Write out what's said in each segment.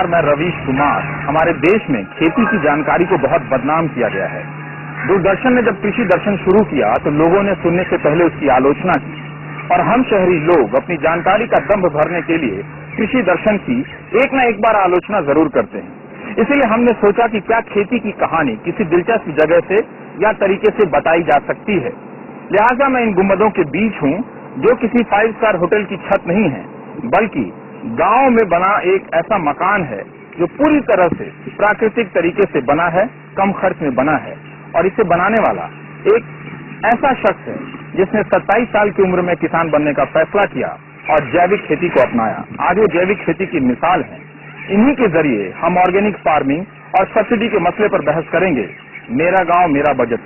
नमस्कार, मैं रवीश कुमार। हमारे देश में खेती की जानकारी को बहुत बदनाम किया गया है। दूरदर्शन ने जब कृषि दर्शन शुरू किया तो लोगों ने सुनने से पहले उसकी आलोचना की और हम शहरी लोग अपनी जानकारी का दंभ भरने के लिए कृषि दर्शन की एक न एक बार आलोचना जरूर करते हैं। इसीलिए हमने सोचा कि क्या खेती की कहानी किसी दिलचस्प जगह से या तरीके से बताई जा सकती है। लिहाजा मैं इन गुंबदों के बीच हूँ जो किसी 5 स्टार होटल की छत नहीं है, बल्कि गांव में बना एक ऐसा मकान है जो पूरी तरह से प्राकृतिक तरीके से बना है, कम खर्च में बना है। और इसे बनाने वाला एक ऐसा शख्स है जिसने 27 साल की उम्र में किसान बनने का फैसला किया और जैविक खेती को अपनाया। आज वो जैविक खेती की मिसाल है। इन्हीं के जरिए हम ऑर्गेनिक फार्मिंग और सब्सिडी के मसले पर बहस करेंगे। मेरा गांव मेरा बजट।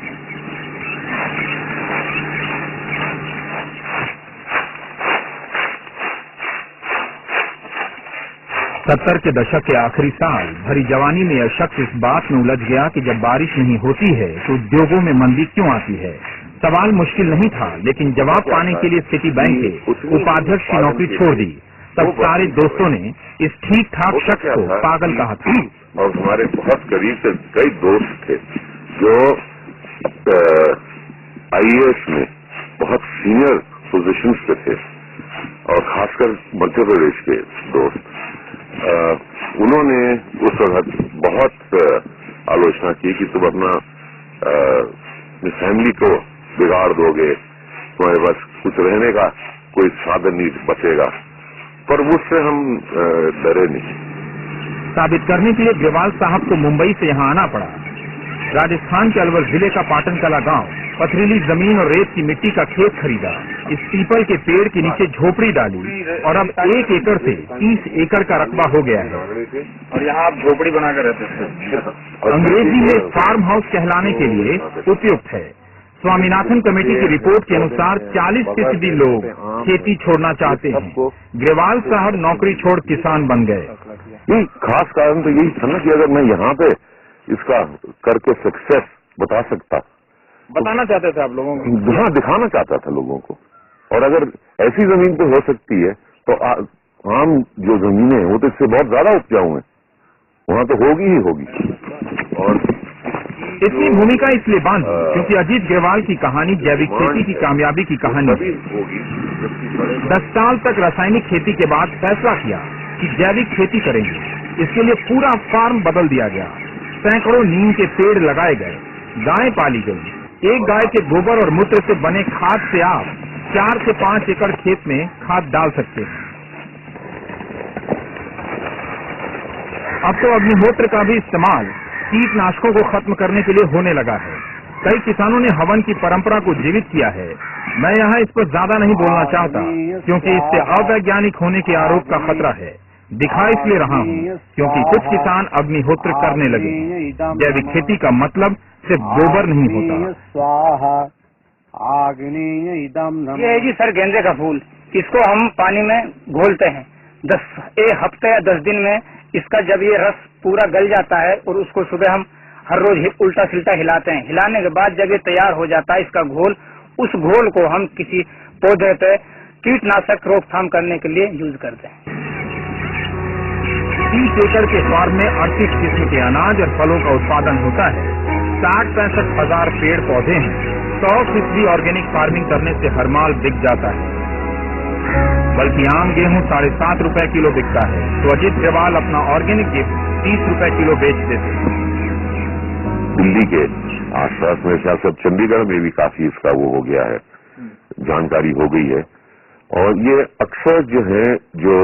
70 के दशक के आखिरी साल भरी जवानी में यह शख्स इस बात में उलझ गया कि जब बारिश नहीं होती है तो उद्योगों में मंदी क्यों आती है। सवाल मुश्किल नहीं था, लेकिन जवाब पाने के लिए सिटी बैंक के उपाध्यक्ष की नौकरी छोड़ दी। तब सारे दोस्तों ने इस ठीक ठाक शख्स को पागल कहा था। और हमारे बहुत करीब से कई दोस्त थे जो IAS में बहुत सीनियर पोजीशंस पे थे और खासकर मध्य प्रदेश के दोस्त। उन्होंने उस वक्त बहुत आलोचना की कि तुम अपना फैमिली को बिगाड़ दोगे, तुम्हारे पास कुछ रहने का कोई साधन नहीं बचेगा। पर उससे हम डरे नहीं। साबित करने के लिए ग्रेवाल साहब को मुंबई से यहाँ आना पड़ा। राजस्थान के अलवर जिले का पाटन कला गांव पथरीली जमीन और रेत की मिट्टी का खेत खरीदा। इस पीपल के पेड़ के नीचे झोपड़ी डाली और अब 1 एकड़ से 30 एकड़ का रकबा हो गया है। और यहाँ आप झोपड़ी बनाकर रहते थे। अंग्रेजी में फार्म हाउस कहलाने के लिए उपयुक्त है। स्वामीनाथन कमेटी की रिपोर्ट के अनुसार 40% लोग खेती छोड़ना चाहते हैं। ग्रेवाल साहब नौकरी छोड़ किसान बन गए। नहीं, खास कारण तो यही था ना कि अगर मैं यहाँ पे इसका करके सक्सेस बता सकता, बताना चाहते थे आप लोगों को। हाँ, दिखाना चाहता था लोगों को। और अगर ऐसी जमीन पे हो सकती है तो आम जो जमीनें हैं वो तो इससे बहुत ज्यादा उपजाऊ हैं, वहाँ तो होगी ही होगी। और इतनी भूमिका इसलिए बांधी क्योंकि अजीत ग्रेवाल की कहानी जैविक खेती की कामयाबी की कहानी है। 10 साल तक रासायनिक खेती के बाद फैसला किया कि जैविक खेती करेंगे। इसके लिए पूरा फार्म बदल दिया गया। सैकड़ों नीम के पेड़ लगाए गए, गायें पाली गई। एक गाय के गोबर और मूत्र से बने खाद से आप 4 से 5 एकड़ खेत में खाद डाल सकते हैं। अब तो अग्निहोत्र का भी इस्तेमाल कीटनाशकों को खत्म करने के लिए होने लगा है। कई किसानों ने हवन की परंपरा को जीवित किया है। मैं यहाँ इस पर ज्यादा नहीं बोलना चाहता क्योंकि इससे अवैज्ञानिक होने के आरोप का खतरा है। दिखा इसलिए रहा हूँ क्योंकि कुछ किसान अग्निहोत्र करने लगे हैं। जैविक खेती का मतलब सिर्फ गोबर नहीं होता। ये है जी सर गेंदे का फूल। इसको हम पानी में घोलते हैं। 1 हफ्ते या 10 दिन में इसका जब ये रस पूरा गल जाता है और उसको सुबह हम हर रोज उल्टा सिल्टा हिलाते हैं। हिलाने के बाद जब ये तैयार हो जाता है इसका घोल, उस घोल को हम किसी पौधे पे कीटनाशक रोकथाम करने के लिए यूज करते हैं। 30 एकड़ के फार्म में 38 किस्म के अनाज और फलों का उत्पादन होता है। 60-65 हजार पेड़ पौधे हैं। 100% ऑर्गेनिक फार्मिंग करने से हर माल बिक जाता है, बल्कि आम गेहूं 7.5 रुपए किलो बिकता है। तो अजीत ग्रेवाल अपना ऑर्गेनिक गिफ्ट 30 रुपए किलो बेच देते हैं। दिल्ली के आसपास में ख्याल से चंडीगढ़ में भी काफी इसका वो हो गया है, जानकारी हो गई है। और ये अक्सर जो है जो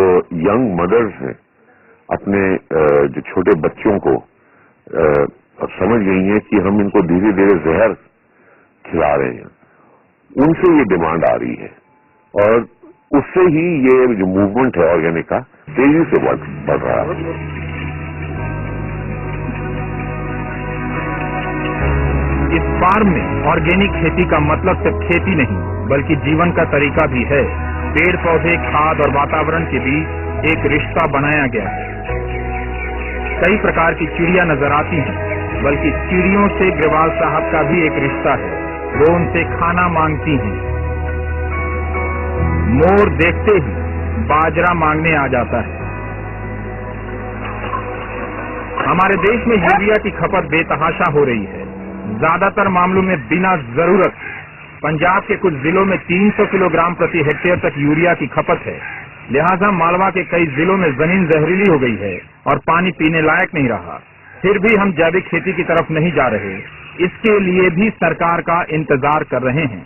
यंग मदर्स हैं अपने जो छोटे बच्चों को समझ गई हैं कि हम इनको धीरे धीरे जहर खिला रहे हैं, उनसे ये डिमांड आ रही है। और उससे ही ये जो मूवमेंट है ऑर्गेनिक का तेजी से बढ़ रहा है। इस फार्म में ऑर्गेनिक खेती का मतलब सिर्फ खेती नहीं बल्कि जीवन का तरीका भी है। पेड़ पौधे, खाद और वातावरण के बीच एक रिश्ता बनाया गया है। कई प्रकार की चिड़िया नजर आती हैं, बल्कि चिड़ियों से ग्रेवाल साहब का भी एक रिश्ता है। वो उनसे खाना मांगती हैं। मोर देखते ही बाजरा मांगने आ जाता है। हमारे देश में यूरिया की खपत बेतहाशा हो रही है, ज्यादातर मामलों में बिना जरूरत। पंजाब के कुछ जिलों में 300 किलोग्राम प्रति हेक्टेयर तक यूरिया की खपत है। लिहाजा मालवा के कई जिलों में जमीन जहरीली हो गई है और पानी पीने लायक नहीं रहा। फिर भी हम जैविक खेती की तरफ नहीं जा रहे, इसके लिए भी सरकार का इंतजार कर रहे हैं।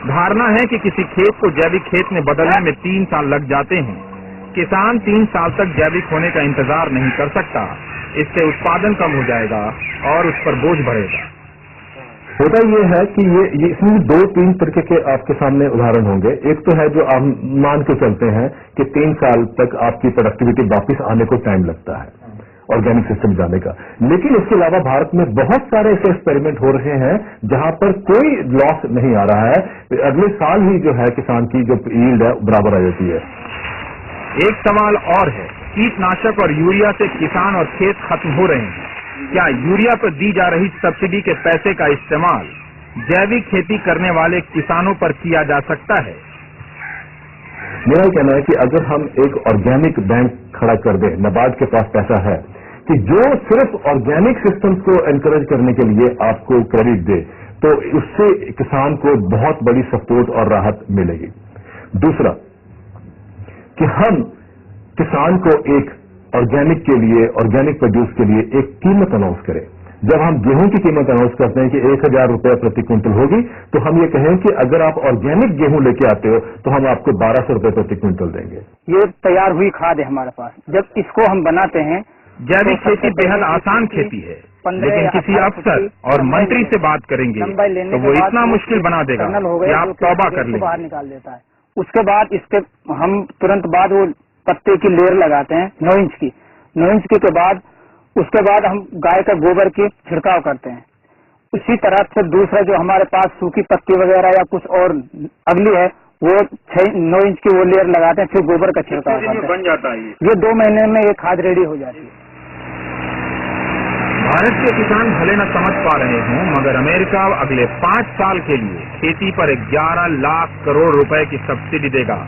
धारणा है कि किसी खेत को जैविक खेत में बदलने में 3 साल लग जाते हैं। किसान 3 साल तक जैविक होने का इंतजार नहीं कर सकता, इससे उत्पादन कम हो जाएगा और उस पर बोझ बढ़ेगा। होता ये है कि ये इसमें 2-3 तरीके के आपके सामने उदाहरण होंगे। एक तो है जो आप मान के चलते हैं कि 3 साल तक आपकी प्रोडक्टिविटी वापस आने को टाइम लगता है ऑर्गेनिक सिस्टम जाने का। लेकिन इसके अलावा भारत में बहुत सारे ऐसे एक्सपेरिमेंट हो रहे हैं जहां पर कोई लॉस नहीं आ रहा है। अगले साल ही जो है किसान की जो यील्ड है बराबर आ जाती है। एक सवाल और है, कीटनाशक और यूरिया से किसान और खेत खत्म हो रहे हैं। क्या यूरिया पर दी जा रही सब्सिडी के पैसे का इस्तेमाल जैविक खेती करने वाले किसानों पर किया जा सकता है? मेरा कहना है कि अगर हम एक ऑर्गेनिक बैंक खड़ा कर दें, नाबार्ड के पास पैसा है कि जो सिर्फ ऑर्गेनिक सिस्टम्स को एनकरेज करने के लिए आपको क्रेडिट दे, तो उससे किसान को बहुत बड़ी सपोर्ट और राहत मिलेगी। दूसरा कि हम किसान को एक ऑर्गेनिक के लिए, ऑर्गेनिक प्रोड्यूस के लिए एक कीमत अनाउंस करें। जब हम गेहूं की कीमत अनाउंस करते हैं कि 1000 रुपये प्रति क्विंटल होगी, तो हम ये कहें कि अगर आप ऑर्गेनिक गेहूं लेके आते हो तो हम आपको 1200 रुपये प्रति क्विंटल देंगे। ये तैयार हुई खाद है हमारे पास, जब इसको हम बनाते हैं। जैविक खेती बेहद आसान खेती है, लेकिन किसी अफसर और मंत्री से बात करेंगे तो वो इतना मुश्किल बना देगा कि आप तौबा कर लेंगे। बाहर निकाल देता है। उसके बाद इसके हम तुरंत बाद वो पत्ते की लेयर लगाते हैं 9 इंच की। 9 इंच के बाद उसके बाद हम गाय का गोबर की छिड़काव करते हैं। उसी तरह से दूसरा जो हमारे पास सूखी पत्ती वगैरह या कुछ और अगली है, वो 9 इंच की वो लेयर लगाते हैं, फिर गोबर का छिड़काव करते हैं। बन जाता है ये 2 महीने में ये खाद रेडी हो जाती है। भारत के किसान भले न समझ पा रहे हों, मगर अमेरिका अगले 5 साल के लिए खेती पर 11 लाख करोड़ रुपए की सब्सिडी देगा।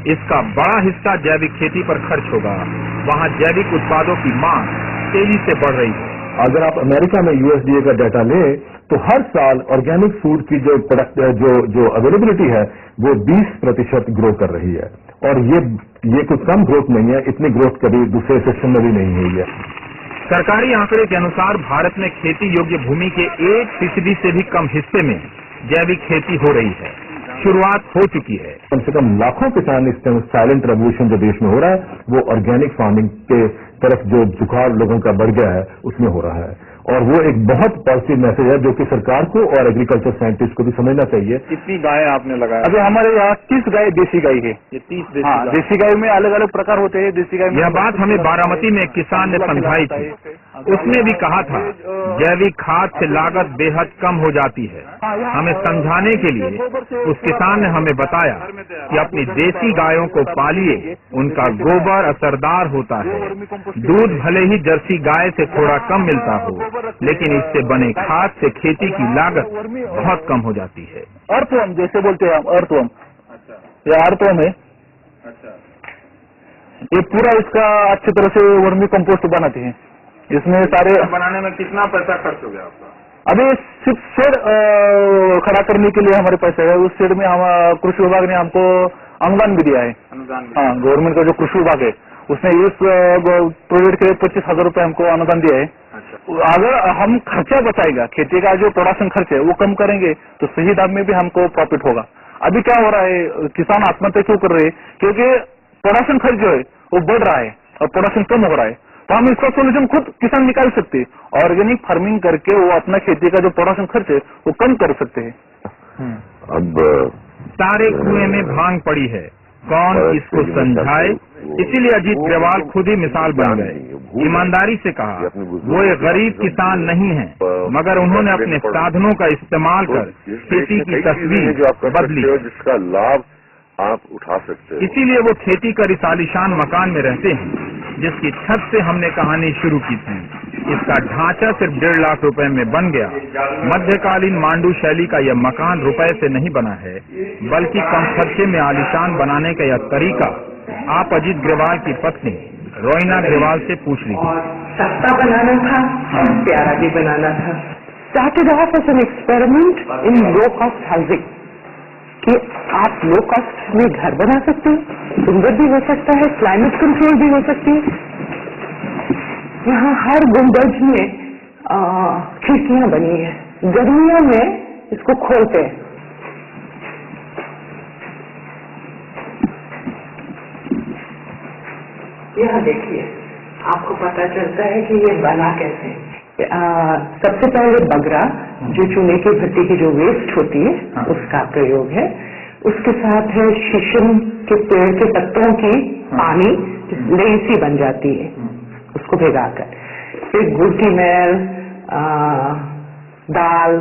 इसका बड़ा हिस्सा जैविक खेती पर खर्च होगा। वहाँ जैविक उत्पादों की मांग तेजी से बढ़ रही है। अगर आप अमेरिका में यूएसडीए का डाटा लें तो हर साल ऑर्गेनिक फूड की जो प्रोडक्ट जो अवेलेबिलिटी है वो 20% ग्रो कर रही है। और ये कोई कम ग्रोथ नहीं है, इतनी ग्रोथ कभी दूसरे सेक्शन में भी नहीं हुई है। सरकारी आंकड़े के अनुसार भारत में खेती योग्य भूमि के 1% से भी कम हिस्से में जैविक खेती हो रही है। शुरुआत हो चुकी है। कम से कम लाखों किसान इस टाइम साइलेंट रेवोल्यूशन जो देश में हो रहा है वो ऑर्गेनिक फार्मिंग के तरफ जो झुकाव लोगों का बढ़ गया है उसमें हो रहा है। और वो एक बहुत पॉजिटिव मैसेज है जो कि सरकार को और एग्रीकल्चर साइंटिस्ट को भी समझना चाहिए। कितनी गाय आपने लगाया? अभी हमारे यहाँ 30 गाय देसी गाय है। ये 30 देसी गाय में अलग अलग प्रकार होते हैं। देसी गाय में यह बात हमें बारामती में एक किसान ने समझाई थी। उसने भी कहा था जैविक खाद से लागत बेहद कम हो जाती है। हमें समझाने के लिए उस किसान ने हमें बताया कि अपनी देसी गायों को पालिए, उनका गोबर असरदार होता है। दूध भले ही जर्सी गाय से थोड़ा कम मिलता हो, लेकिन इससे बने खाद से खेती की लागत बहुत कम हो जाती है। अर्थवम जैसे बोलते हैं हम, अर्थवम। ये अर्थवम है। ये पूरा इसका अच्छी तरह से वर्मी कंपोस्ट बनाते हैं। इसमें सारे बनाने में कितना पैसा खर्च हो गया आपका? अभी सिर्फ शेड खड़ा करने के लिए हमारे पैसे है। उस शेड में हम कृषि विभाग ने हमको अनुदान भी दिया है। अनुदान? हाँ, गवर्नमेंट का जो कृषि विभाग है उसने इस प्रोजेक्ट के 25,000 रुपए हमको अनुदान दिया है। अगर हम खर्चा बचाएगा, खेती का जो प्रोडक्शन खर्च है वो कम करेंगे तो सही दाम में भी हमको प्रॉफिट होगा। अभी क्या हो रहा है, किसान आत्महत्या क्यों कर रहे हैं? क्योंकि प्रोडक्शन खर्च जो है वो बढ़ रहा है और प्रोडक्शन कम हो रहा है। तो हम इसका सोल्यूशन खुद किसान निकाल सकते हैं। ऑर्गेनिक फार्मिंग करके वो अपना खेती का जो प्रोडक्शन खर्च है वो कम कर सकते हैं। अब सारे कुएं में भांग पड़ी है, कौन इसको समझाए? इसीलिए अजीत ग्रेवाल खुद ही मिसाल बन गए। ईमानदारी से कहा वो एक गरीब किसान नहीं है, मगर उन्होंने अपने साधनों का इस्तेमाल कर खेती की तस्वीर बदली, जिसका लाभ आप उठा सकते हैं। इसीलिए वो खेती कर इस आलीशान मकान में रहते हैं जिसकी छत से हमने कहानी शुरू की थी। इसका ढांचा सिर्फ 1.5 लाख रुपए में बन गया। मध्यकालीन मांडू शैली का यह मकान रुपए से नहीं बना है, बल्कि कम खर्चे में आलीशान बनाने का यह तरीका आप अजीत ग्रेवाल की पत्नी रोइना ग्रेवाल से पूछ रही थी। और सस्ता बनाना था और प्यारा भी बनाना था। Started off as an experiment in low cost housing कि आप लो कॉस्ट में घर बना सकते हैं, सुंदर भी हो सकता है, क्लाइमेट कंट्रोल भी हो सकती है। यहाँ हर गुंबज में खिड़कियां बनी है, गर्मियों में इसको खोलते हैं। यहाँ देखिए, आपको पता चलता है कि ये बना कैसे। सबसे पहले बगरा, जो चूने की भट्टी की जो वेस्ट होती है, उसका प्रयोग है। उसके साथ है शीशम के पेड़ के पत्तों की पानी, लेसी बन जाती है उसको भिगाकर। फिर गुड़ की मैल, दाल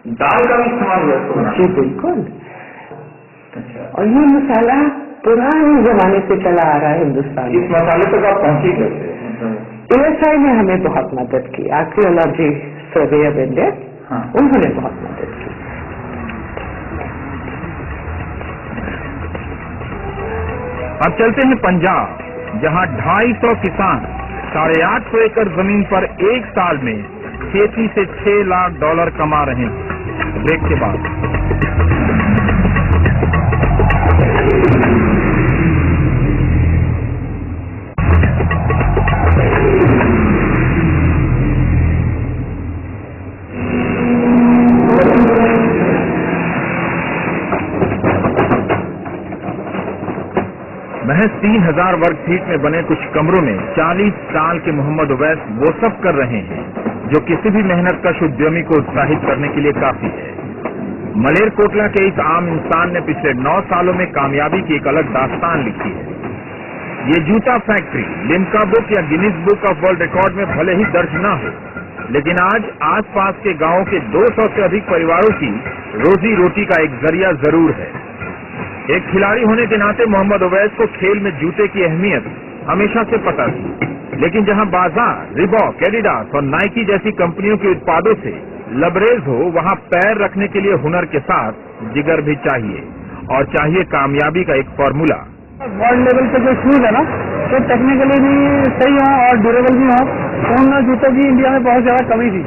का भी इस्तेमाल हुआ इसको बनाने जी बिल्कुल। और ये मसाला पुराने जमाने से चला आ रहा है हिंदुस्तान में। इस मसाले तक आप पहुंची कैसे? ASI ने हमें बहुत मदद की, आर्कियोलॉजी सर्वे ऑफ इंडिया, उन्होंने बहुत मदद की। अब चलते हैं पंजाब, जहां 250 किसान 850 एकड़ जमीन पर एक साल में खेती से $6 लाख कमा रहे हैं। ब्रेक के बाद महज 3000 वर्ग फीट में बने कुछ कमरों में 40 साल के मोहम्मद उवैस वो सब कर रहे हैं जो किसी भी मेहनतकश उद्यमी को उत्साहित करने के लिए काफी है। मलेरकोटला के इस आम इंसान ने पिछले 9 सालों में कामयाबी की एक अलग दास्तान लिखी है। ये जूता फैक्ट्री लिम्का बुक या Guinness book of world record में भले ही दर्ज न हो, लेकिन आज आसपास के गांवों के 200 से अधिक परिवारों की रोजी रोटी का एक जरिया जरूर है। एक खिलाड़ी होने के नाते मोहम्मद उवैस को खेल में जूते की अहमियत हमेशा से पता थी, लेकिन जहां बाजार रिबॉक, एडिडास और नाइकी जैसी कंपनियों के उत्पादों से लबरेज हो, वहां पैर रखने के लिए हुनर के साथ जिगर भी चाहिए, और चाहिए कामयाबी का एक फॉर्मूला। वर्ल्ड लेवल पे जो शूज है ना, तो टेक्निकली भी सही हो और ड्यूरेबल भी हो, तो उन जूतों की इंडिया में बहुत ज्यादा कमी थी।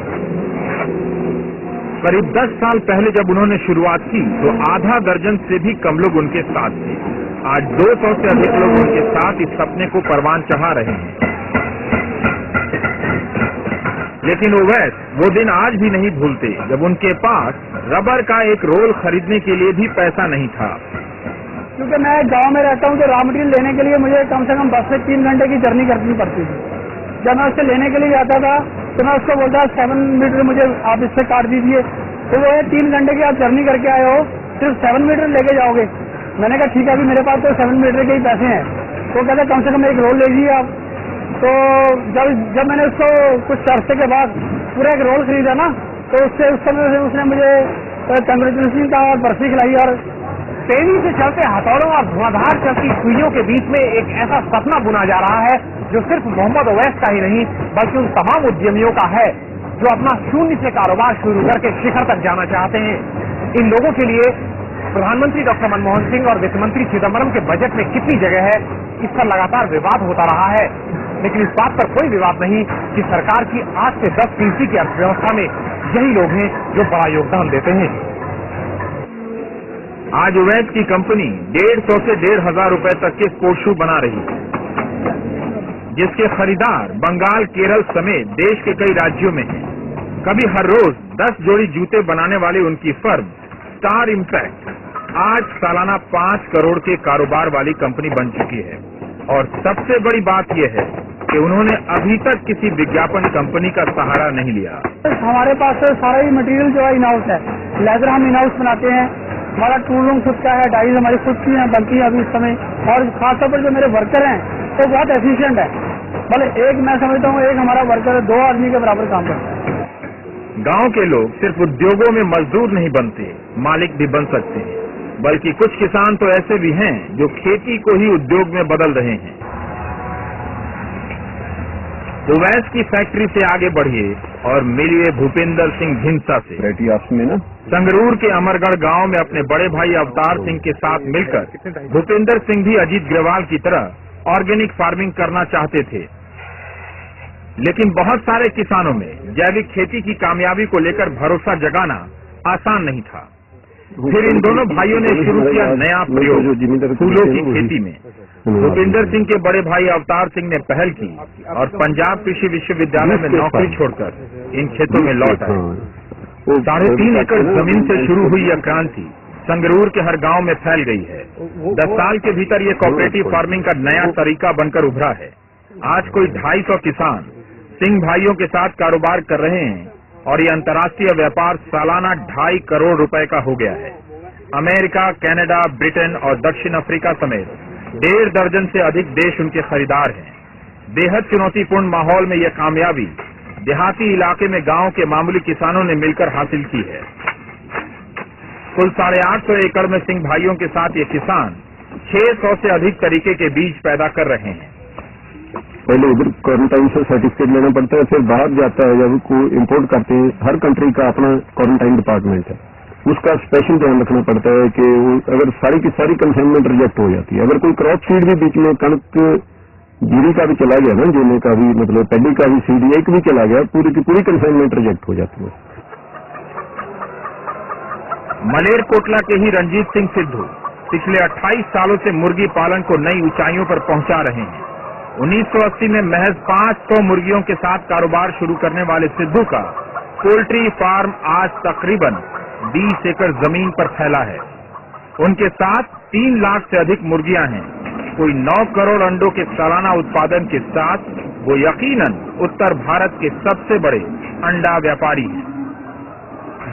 करीब 10 साल पहले जब उन्होंने शुरुआत की तो आधा दर्जन से भी कम लोग उनके साथ थे। आज 200 से अधिक लोग उनके साथ इस सपने को परवान चढ़ा रहे हैं। लेकिन उवैस वो दिन आज भी नहीं भूलते जब उनके पास रबर का एक रोल खरीदने के लिए भी पैसा नहीं था। क्योंकि मैं गांव में रहता हूं तो रॉ मटेरियल लेने के लिए मुझे कम से कम 10 से 3 घंटे की जर्नी करनी पड़ती थी। जब मैं उससे लेने के लिए जाता था तो मैं उसको बोलता 7 मीटर मुझे आप इससे काट दीजिए, तो वो 3 घंटे की आप जर्नी करके आए हो, सिर्फ 7 मीटर लेके जाओगे। मैंने कहा ठीक है, अभी मेरे पास तो 7 मीटर के ही पैसे हैं। तो कहते कम से कम एक रोल ले लीजिए आप। तो जब मैंने उसको कुछ अरसे के बाद पूरा एक रोल खरीदा ना, तो उससे उस समय उसने मुझे कंग्रेचुलेशन का और बर्फी खिलाई। और तेजी से चलते हथौड़ों और धुआंधार चलती सुइयों के बीच में एक ऐसा सपना बुना जा रहा है जो सिर्फ मोहम्मद उवैस का ही नहीं बल्कि उन तमाम उद्यमियों का है जो अपना शून्य से कारोबार शुरू करके शिखर तक जाना चाहते हैं। इन लोगों के लिए प्रधानमंत्री डॉक्टर मनमोहन सिंह और वित्त मंत्री चिदम्बरम के बजट में कितनी जगह है, इस पर लगातार विवाद होता रहा है, लेकिन इस बात पर कोई विवाद नहीं कि सरकार की 8 से 10% की अर्थव्यवस्था में यही लोग हैं जो बड़ा योगदान देते हैं। आज उवैस की कंपनी 150 से 1500 रुपए तक के स्पोर्ट्स शू बना रही है, जिसके खरीदार बंगाल, केरल समेत देश के कई राज्यों में हैं। कभी हर रोज 10 जोड़ी जूते बनाने वाली उनकी फर्म स्टार इम्पैक्ट आज सालाना 5 करोड़ के कारोबार वाली कंपनी बन चुकी है। और सबसे बड़ी बात यह है कि उन्होंने अभी तक किसी विज्ञापन कंपनी का सहारा नहीं लिया। हमारे पास सारा ही मटेरियल जो है इन हाउस है। लेदर हम इन हाउस बनाते हैं, हमारा टूल रूम खुद का है, डाइज हमारी खुद की है, बनती है अभी इस समय। और खासतौर पर जो मेरे वर्कर हैं वो बहुत एफिशिएंट है। भले एक मैं समझता हूँ एक हमारा वर्कर 2 आदमी के बराबर काम करता है। गांव के लोग सिर्फ उद्योगों में मजदूर नहीं बनते, मालिक भी बन सकते हैं, बल्कि कुछ किसान तो ऐसे भी हैं जो खेती को ही उद्योग में बदल रहे हैं। उवैस की फैक्ट्री से आगे बढ़िए और मिलिए भूपेंद्र सिंह भिंसा से। संगरूर के अमरगढ़ गांव में अपने बड़े भाई अवतार सिंह के साथ मिलकर भूपेंद्र सिंह भी अजीत ग्रेवाल की तरह ऑर्गेनिक फार्मिंग करना चाहते थे, लेकिन बहुत सारे किसानों में जैविक खेती की कामयाबी को लेकर भरोसा जगाना आसान नहीं था। फिर इन दोनों भाइयों ने शुरू किया नया प्रयोग फूलों की खेती में। भूपिंदर सिंह के बड़े भाई अवतार सिंह ने पहल की और पंजाब कृषि विश्वविद्यालय में नौकरी छोड़कर इन खेतों में लौट आए। 3.5 एकड़ जमीन से शुरू हुई यह क्रांति संगरूर के हर गांव में फैल गई है। 10 साल के भीतर ये कोऑपरेटिव फार्मिंग का नया तरीका बनकर उभरा है। आज कोई 250 किसान सिंह भाइयों के साथ कारोबार कर रहे हैं और ये अंतर्राष्ट्रीय व्यापार सालाना 2.5 करोड़ रुपए का हो गया है। अमेरिका, कनाडा, ब्रिटेन और दक्षिण अफ्रीका समेत 1.5 दर्जन से अधिक देश उनके खरीदार हैं। बेहद चुनौतीपूर्ण माहौल में यह कामयाबी देहाती इलाके में गांव के मामूली किसानों ने मिलकर हासिल की है। कुल 850 एकड़ में सिंह भाइयों के साथ ये किसान 600 से अधिक तरीके के बीज पैदा कर रहे हैं। पहले उधर क्वारंटाइन से सर्टिफिकेट लेना पड़ता है, फिर बाहर जाता है, जब को इम्पोर्ट करते हैं हर कंट्री का अपना क्वारंटाइन डिपार्टमेंट है, उसका स्पेशल ध्यान रखना पड़ता है कि अगर सारी की सारी कंसाइनमेंट रिजेक्ट हो जाती है। अगर कोई क्रॉप सीड भी बीच में कणक जीरी का भी चला गया ना, जेने का भी मतलब पैडी का भी सीड एक भी चला गया, पूरी की पूरी कंसाइनमेंट रिजेक्ट हो जाती है। मलेरकोटला के ही रंजीत सिंह सिद्धू पिछले 28 सालों से मुर्गी पालन को नई ऊंचाइयों पर पहुंचा रहे हैं। 1980 में महज 500 मुर्गियों के साथ कारोबार शुरू करने वाले सिद्धू का पोल्ट्री फार्म आज तकरीबन 20 एकड़ जमीन पर फैला है। उनके साथ 3 लाख से अधिक मुर्गियां हैं। कोई 9 करोड़ अंडों के सालाना उत्पादन के साथ वो यकीनन उत्तर भारत के सबसे बड़े अंडा व्यापारी हैं।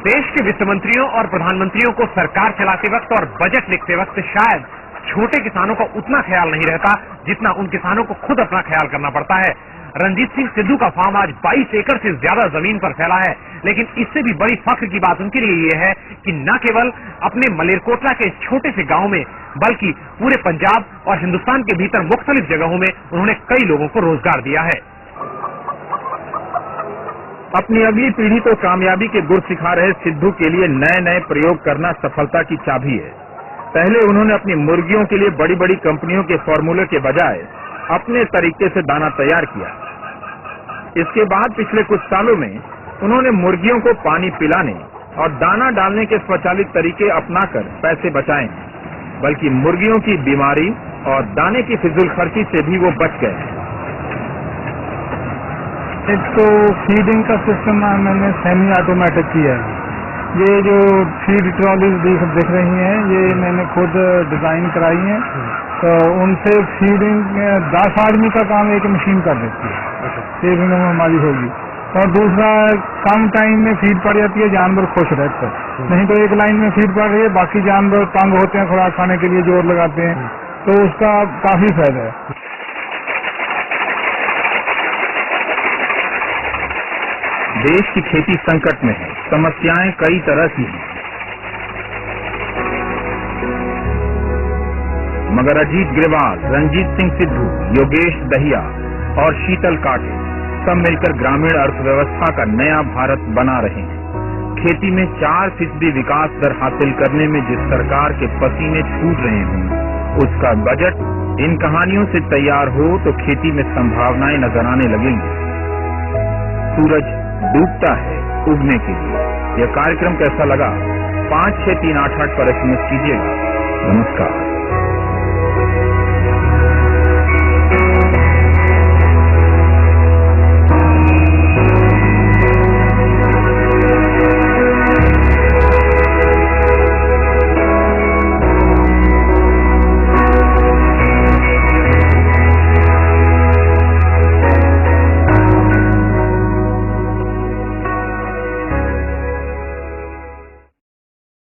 देश के वित्त मंत्रियों और प्रधानमंत्रियों को सरकार चलाते वक्त और बजट लिखते वक्त शायद छोटे किसानों का उतना ख्याल नहीं रहता जितना उन किसानों को खुद अपना ख्याल करना पड़ता है। रंजीत सिंह सिद्धू का फार्म आज 22 एकड़ से ज्यादा जमीन पर फैला है, लेकिन इससे भी बड़ी फख्र की बात उनके लिए ये है कि न केवल अपने मलेरकोटला के छोटे से गांव में बल्कि पूरे पंजाब और हिंदुस्तान के भीतर मुख्तलिफ जगहों में उन्होंने कई लोगों को रोजगार दिया है। अपनी अगली पीढ़ी को कामयाबी के गुर सिखा रहे सिद्धू के लिए नए नए प्रयोग करना सफलता की चाबी है। पहले उन्होंने अपनी मुर्गियों के लिए बड़ी बड़ी कंपनियों के फॉर्मूले के बजाय अपने तरीके से दाना तैयार किया। इसके बाद पिछले कुछ सालों में उन्होंने मुर्गियों को पानी पिलाने और दाना डालने के स्वचालित तरीके अपनाकर पैसे बचाए हैं, बल्कि मुर्गियों की बीमारी और दाने की फिजूल खर्ची से भी वो बच गए हैं। एक तो फीडिंग का सिस्टम मैंने सेमी ऑटोमेटिक किया है। ये जो फीड ट्रॉलीज दिख रही हैं, ये मैंने खुद डिजाइन कराई हैं, तो उनसे फीडिंग 10 आदमी का काम एक मशीन कर देती है, सेविंग हमारी होगी। और दूसरा, कम टाइम में फीड पड़ जाती है, जानवर खुश रहते हैं। नहीं तो एक लाइन में फीड पड़ रही है, बाकी जानवर तंग होते हैं, खुराक खाने के लिए जोर लगाते हैं, तो उसका काफी फायदा है। देश की खेती संकट में है, समस्याएं कई तरह की हैं, मगर अजीत ग्रेवाल, रंजीत सिंह सिद्धू, योगेश दहिया और शीतल काटे सब मिलकर ग्रामीण अर्थव्यवस्था का नया भारत बना रहे हैं। खेती में 4% विकास दर हासिल करने में जिस सरकार के पसीने छूट रहे हैं, उसका बजट इन कहानियों से तैयार हो तो खेती में संभावनाएं नजर आने लगेंगी। सूरज डूबता है उगने के लिए। यह कार्यक्रम कैसा लगा? 5638 पर SMS कीजिएगा। नमस्कार।